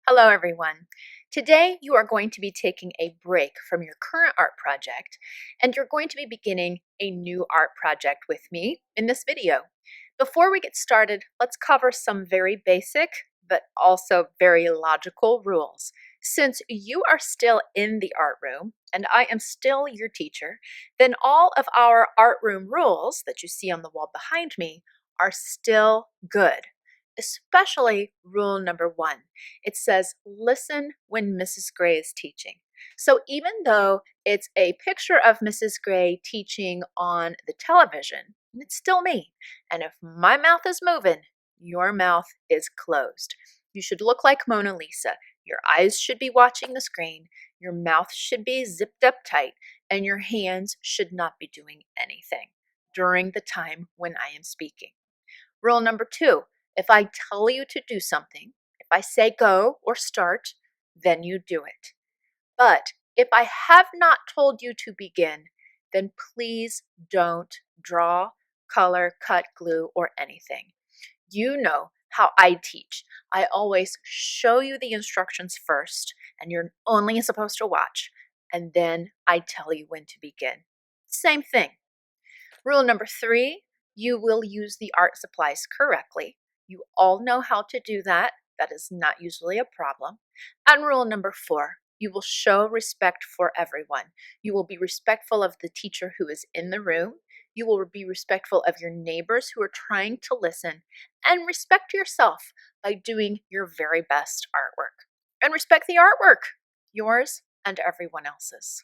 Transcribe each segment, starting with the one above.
Hello everyone. Today you are going to be taking a break from your current art project and you're going to be beginning a new art project with me in this video. Before we get started, let's cover some very basic but also very logical rules. Since you are still in the art room and I am still your teacher, then all of our art room rules that you see on the wall behind me are still good. Especially rule number 1. It says, listen when Mrs. Gray is teaching. So even though it's a picture of Mrs. Gray teaching on the television, it's still me. And if my mouth is moving, your mouth is closed. You should look like Mona Lisa. Your eyes should be watching the screen. Your mouth should be zipped up tight. And your hands should not be doing anything during the time when I am speaking. Rule number 2. If I tell you to do something, if I say go or start, then you do it. But if I have not told you to begin, then please don't draw, color, cut, glue, or anything. You know how I teach. I always show you the instructions first, and you're only supposed to watch, and then I tell you when to begin. Same thing. Rule number 3, you will use the art supplies correctly. You all know how to do that. That is not usually a problem. And rule number 4, you will show respect for everyone. You will be respectful of the teacher who is in the room. You will be respectful of your neighbors who are trying to listen. And respect yourself by doing your very best artwork. And respect the artwork, yours and everyone else's.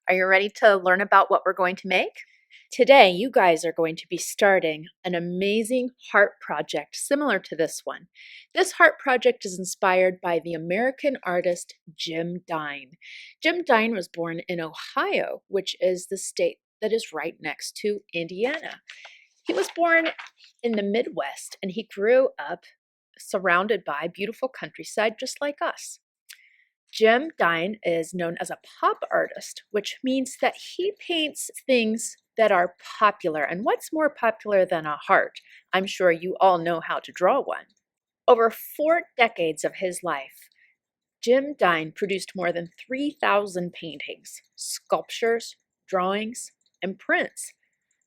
Are you ready to learn about what we're going to make? Today, you guys are going to be starting an amazing heart project similar to this one. This heart project is inspired by the American artist Jim Dine. Jim Dine was born in Ohio, which is the state that is right next to Indiana. He was born in the Midwest and he grew up surrounded by beautiful countryside just like us. Jim Dine is known as a pop artist, which means that he paints things that are popular. And what's more popular than a heart? I'm sure you all know how to draw one. Over 4 decades of his life, Jim Dine produced more than 3,000 paintings, sculptures, drawings, and prints,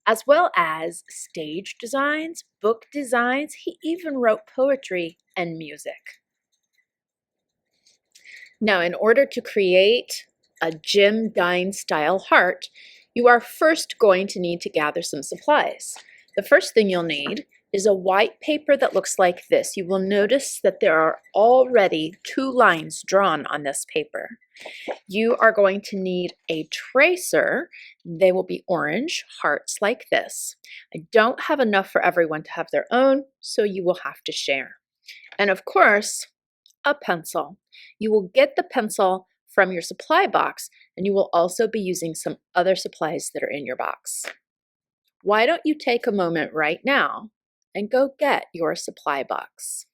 as well as stage designs, book designs. He even wrote poetry and music. Now, in order to create a Jim Dine style heart, you are first going to need to gather some supplies. The first thing you'll need is a white paper that looks like this. You will notice that there are already 2 lines drawn on this paper. You are going to need a tracer. They will be orange hearts like this. I don't have enough for everyone to have their own, so you will have to share. And of course, a pencil. You will get the pencil from your supply box, and you will also be using some other supplies that are in your box. Why don't you take a moment right now and go get your supply box?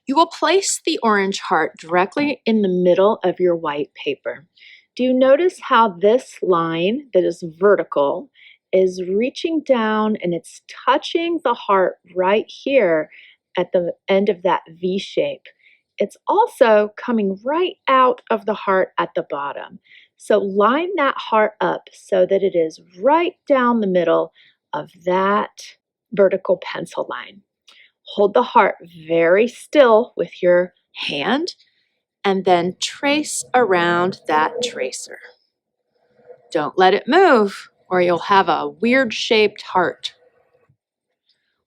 You will place the orange heart directly in the middle of your white paper. Do you notice how this line that is vertical is reaching down and it's touching the heart right here at the end of that V shape? It's also coming right out of the heart at the bottom. So line that heart up so that it is right down the middle of that vertical pencil line. Hold the heart very still with your hand and then trace around that tracer. Don't let it move or you'll have a weird shaped heart.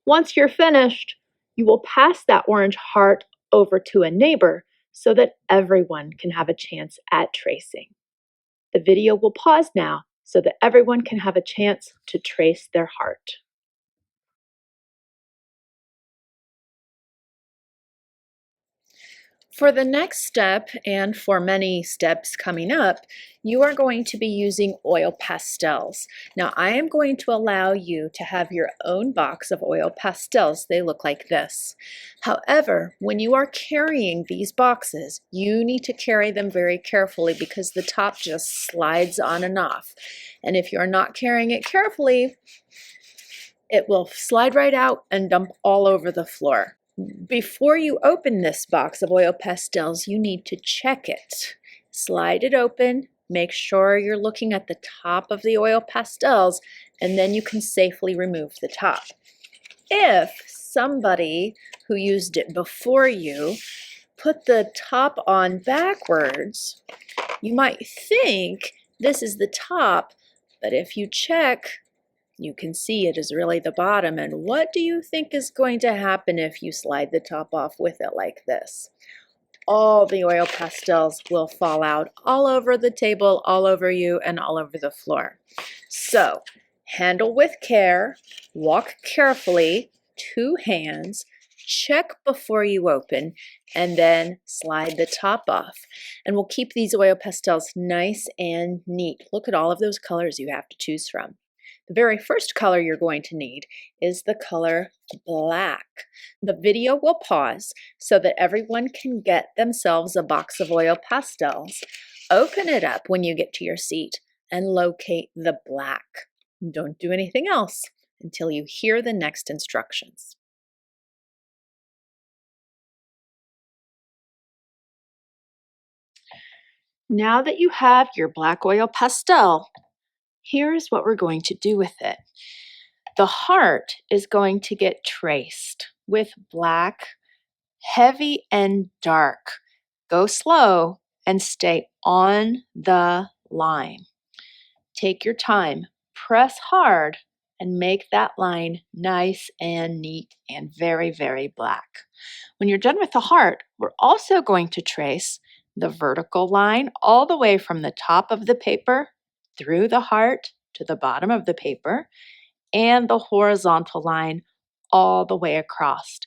Once you're finished, you will pass that orange heart over to a neighbor so that everyone can have a chance at tracing. The video will pause now so that everyone can have a chance to trace their heart. For the next step, and for many steps coming up, you are going to be using oil pastels. Now, I am going to allow you to have your own box of oil pastels. They look like this. However, when you are carrying these boxes, you need to carry them very carefully because the top just slides on and off. And if you're not carrying it carefully, it will slide right out and dump all over the floor. Before you open this box of oil pastels, you need to check it. Slide it open, make sure you're looking at the top of the oil pastels, and then you can safely remove the top. If somebody who used it before you put the top on backwards, you might think this is the top, but if you check, you can see it is really the bottom. And what do you think is going to happen if you slide the top off with it like this? All the oil pastels will fall out all over the table, all over you, and all over the floor. So handle with care, walk carefully, 2 hands, check before you open, and then slide the top off. And we'll keep these oil pastels nice and neat. Look at all of those colors you have to choose from. The very first color you're going to need is the color black. The video will pause so that everyone can get themselves a box of oil pastels. Open it up when you get to your seat and locate the black. Don't do anything else until you hear the next instructions. Now that you have your black oil pastel, here's what we're going to do with it. The heart is going to get traced with black, heavy and dark. Go slow and stay on the line. Take your time, press hard, and make that line nice and neat and very, very black. When you're done with the heart, we're also going to trace the vertical line all the way from the top of the paper through the heart to the bottom of the paper, and the horizontal line all the way across.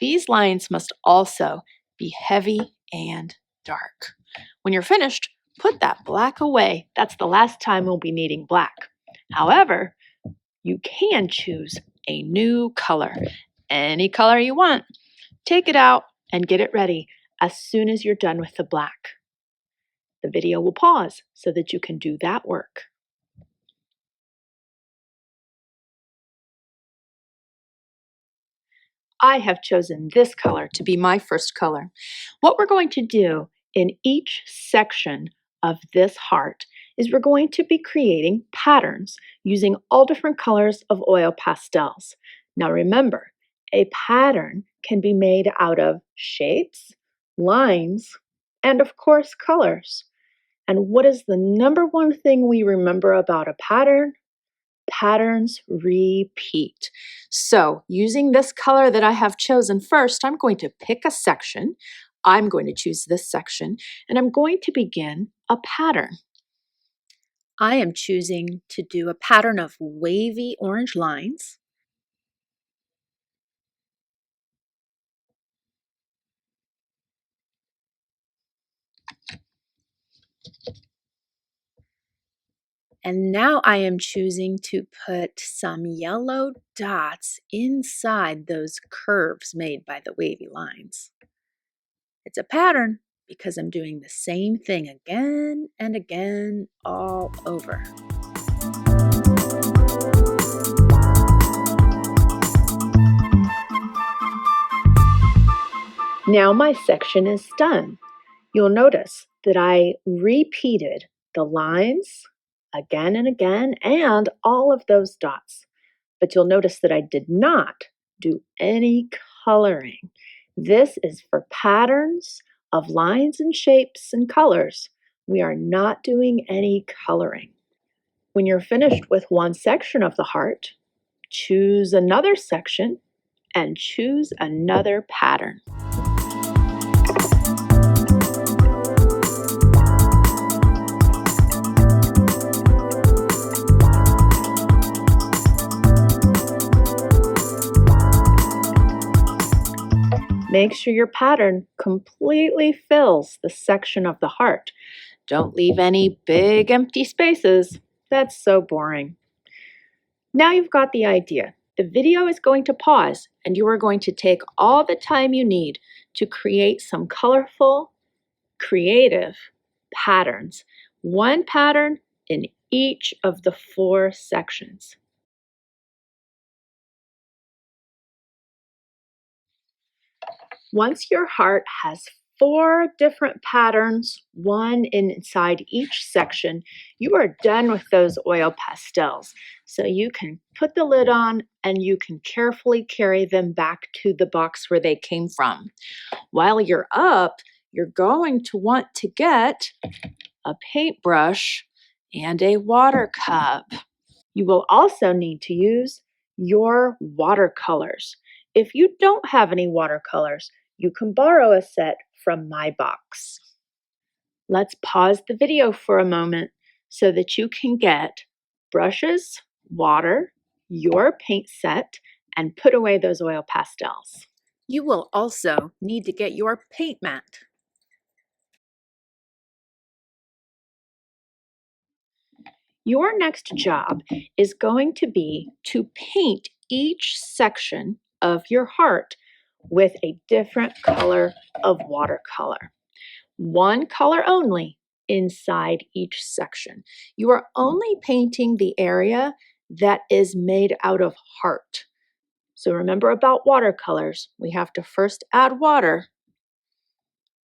These lines must also be heavy and dark. When you're finished, put that black away. That's the last time we'll be needing black. However, you can choose a new color, any color you want. Take it out and get it ready as soon as you're done with the black. The video will pause so that you can do that work. I have chosen this color to be my first color. What we're going to do in each section of this heart is we're going to be creating patterns using all different colors of oil pastels. Now remember, a pattern can be made out of shapes, lines, and of course colors. And what is the number one thing we remember about a pattern? Patterns repeat. So using this color that I have chosen first, I'm going to pick a section. I'm going to choose this section, and I'm going to begin a pattern. I am choosing to do a pattern of wavy orange lines. And now I am choosing to put some yellow dots inside those curves made by the wavy lines. It's a pattern because I'm doing the same thing again and again all over. Now my section is done. You'll notice that I repeated the lines again and again and all of those dots. But you'll notice that I did not do any coloring. This is for patterns of lines and shapes and colors. We are not doing any coloring. When you're finished with one section of the heart, choose another section and choose another pattern. Make sure your pattern completely fills the section of the heart. Don't leave any big empty spaces. That's so boring. Now you've got the idea. The video is going to pause, and you are going to take all the time you need to create some colorful, creative patterns. One pattern in each of the 4 sections. Once your heart has 4 different patterns, one inside each section, you are done with those oil pastels. So you can put the lid on and you can carefully carry them back to the box where they came from. While you're up, you're going to want to get a paintbrush and a water cup. You will also need to use your watercolors. If you don't have any watercolors, you can borrow a set from my box. Let's pause the video for a moment so that you can get brushes, water, your paint set, and put away those oil pastels. You will also need to get your paint mat. Your next job is going to be to paint each section of your heart with a different color of watercolor. One color only inside each section. You are only painting the area that is made out of heart. So remember about watercolors, we have to first add water,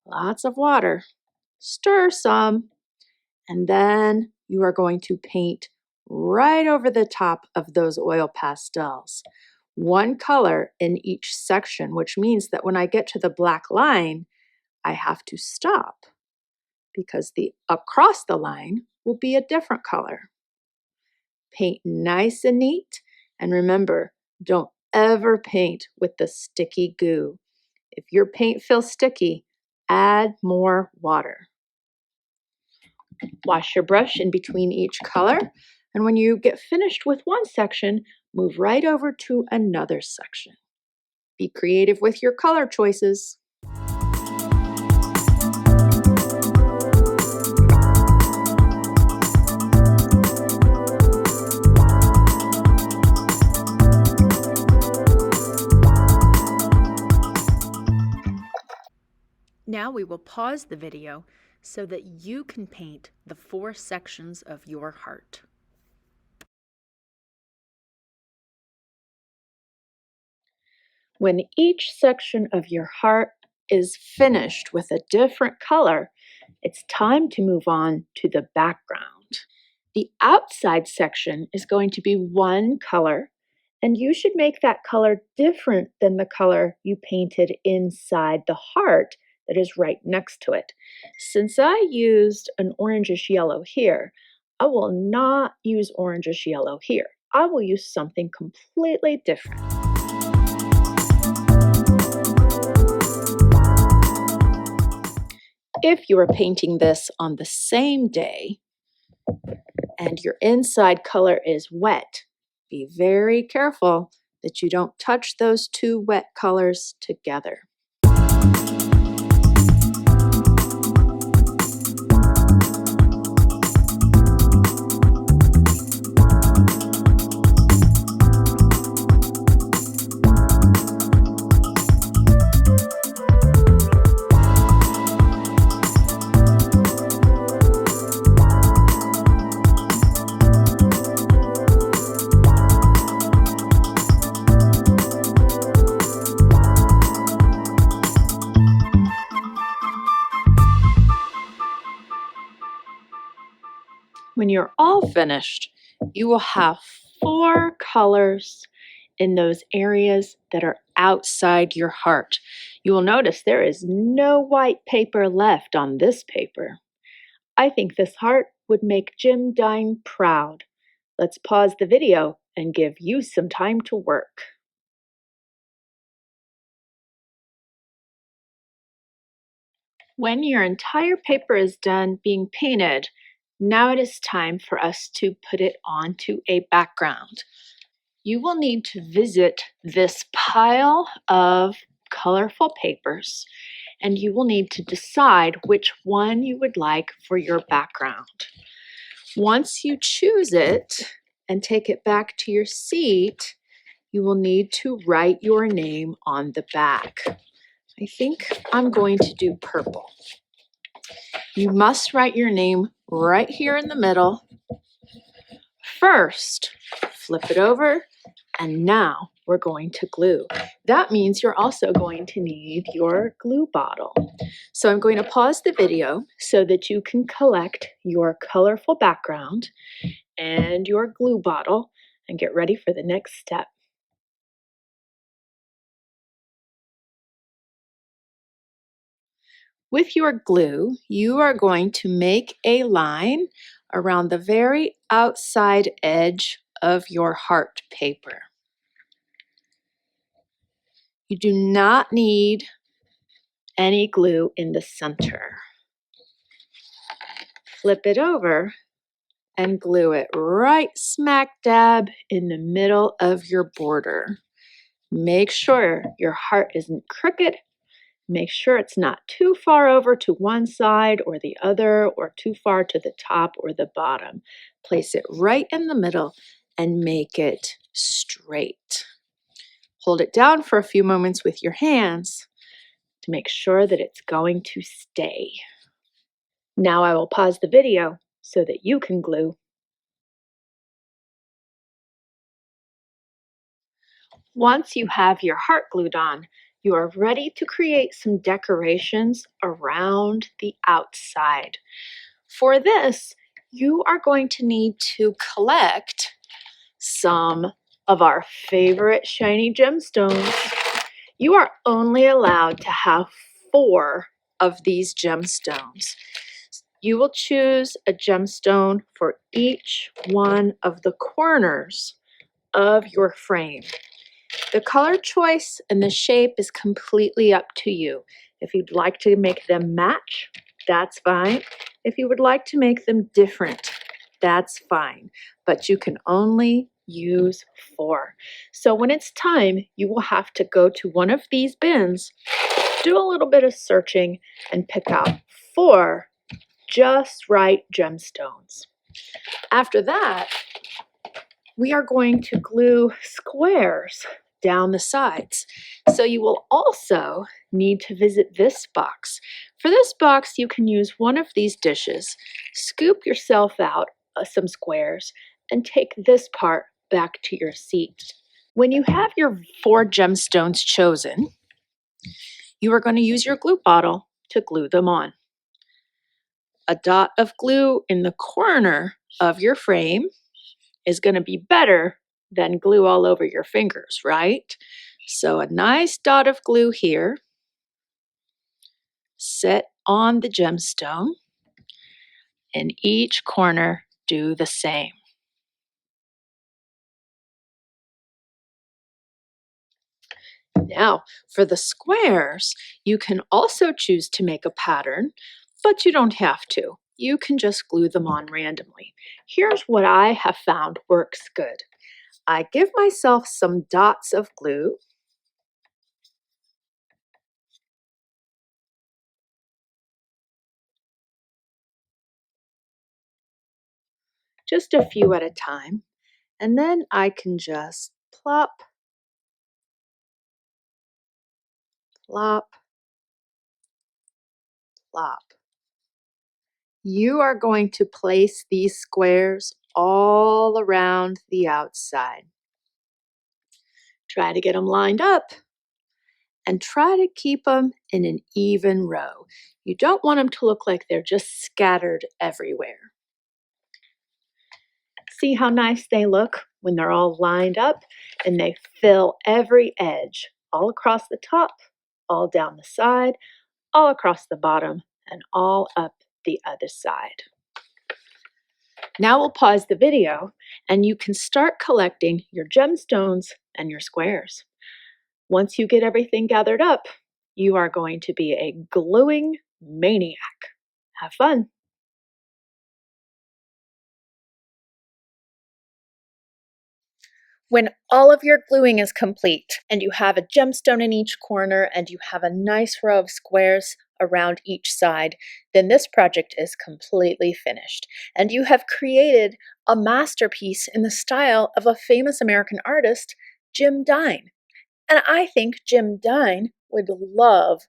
lots of water, stir some, and then you are going to paint right over the top of those oil pastels. One color in each section, which means that when I get to the black line, I have to stop because the across the line will be a different color. Paint nice and neat, and remember, don't ever paint with the sticky goo. If your paint feels sticky, add more water. Wash your brush in between each color, and when you get finished with one section, move right over to another section. Be creative with your color choices. Now we will pause the video so that you can paint the 4 sections of your heart. When each section of your heart is finished with a different color, it's time to move on to the background. The outside section is going to be one color, and you should make that color different than the color you painted inside the heart that is right next to it. Since I used an orangish yellow here, I will not use orangish yellow here. I will use something completely different. If you are painting this on the same day and your inside color is wet, be very careful that you don't touch those 2 wet colors together. When you're all finished, you will have 4 colors in those areas that are outside your heart. You will notice there is no white paper left on this paper. I think this heart would make Jim Dine proud. Let's pause the video and give you some time to work. When your entire paper is done being painted, now it is time for us to put it onto a background. You will need to visit this pile of colorful papers, and you will need to decide which one you would like for your background. Once you choose it and take it back to your seat, you will need to write your name on the back. I think I'm going to do purple. You must write your name right here in the middle. First, flip it over, and now we're going to glue. That means you're also going to need your glue bottle. So I'm going to pause the video so that you can collect your colorful background and your glue bottle and get ready for the next step. With your glue, you are going to make a line around the very outside edge of your heart paper. You do not need any glue in the center. Flip it over and glue it right smack dab in the middle of your border. Make sure your heart isn't crooked. Make sure it's not too far over to one side or the other or too far to the top or the bottom. Place it right in the middle and make it straight. Hold it down for a few moments with your hands to make sure that it's going to stay. Now I will pause the video so that you can glue. Once you have your heart glued on, you are ready to create some decorations around the outside. For this, you are going to need to collect some of our favorite shiny gemstones. You are only allowed to have 4 of these gemstones. You will choose a gemstone for each one of the corners of your frame. The color choice and the shape is completely up to you. If you'd like to make them match, that's fine. If you would like to make them different, that's fine. But you can only use 4. So when it's time, you will have to go to one of these bins, do a little bit of searching, and pick out 4 just right gemstones. After that, we are going to glue squares down the sides. So you will also need to visit this box. For this box, you can use one of these dishes, scoop yourself out some squares, and take this part back to your seat. When you have your 4 gemstones chosen, you are going to use your glue bottle to glue them on. A dot of glue in the corner of your frame is going to be better than glue all over your fingers, right? So a nice dot of glue here, set on the gemstone, and each corner do the same. Now, for the squares, you can also choose to make a pattern, but you don't have to. You can just glue them on randomly. Here's what I have found works good. I give myself some dots of glue. Just a few at a time. And then I can just plop, plop, plop. You are going to place these squares all around the outside. Try to get them lined up and try to keep them in an even row. You don't want them to look like they're just scattered everywhere. See how nice they look when they're all lined up and they fill every edge, all across the top, all down the side, all across the bottom, and all up the other side. Now we'll pause the video and you can start collecting your gemstones and your squares. Once you get everything gathered up, you are going to be a gluing maniac. Have fun. When all of your gluing is complete and you have a gemstone in each corner and you have a nice row of squares around each side, then this project is completely finished. And you have created a masterpiece in the style of a famous American artist, Jim Dine. And I think Jim Dine would love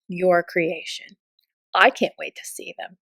your creation. I can't wait to see them.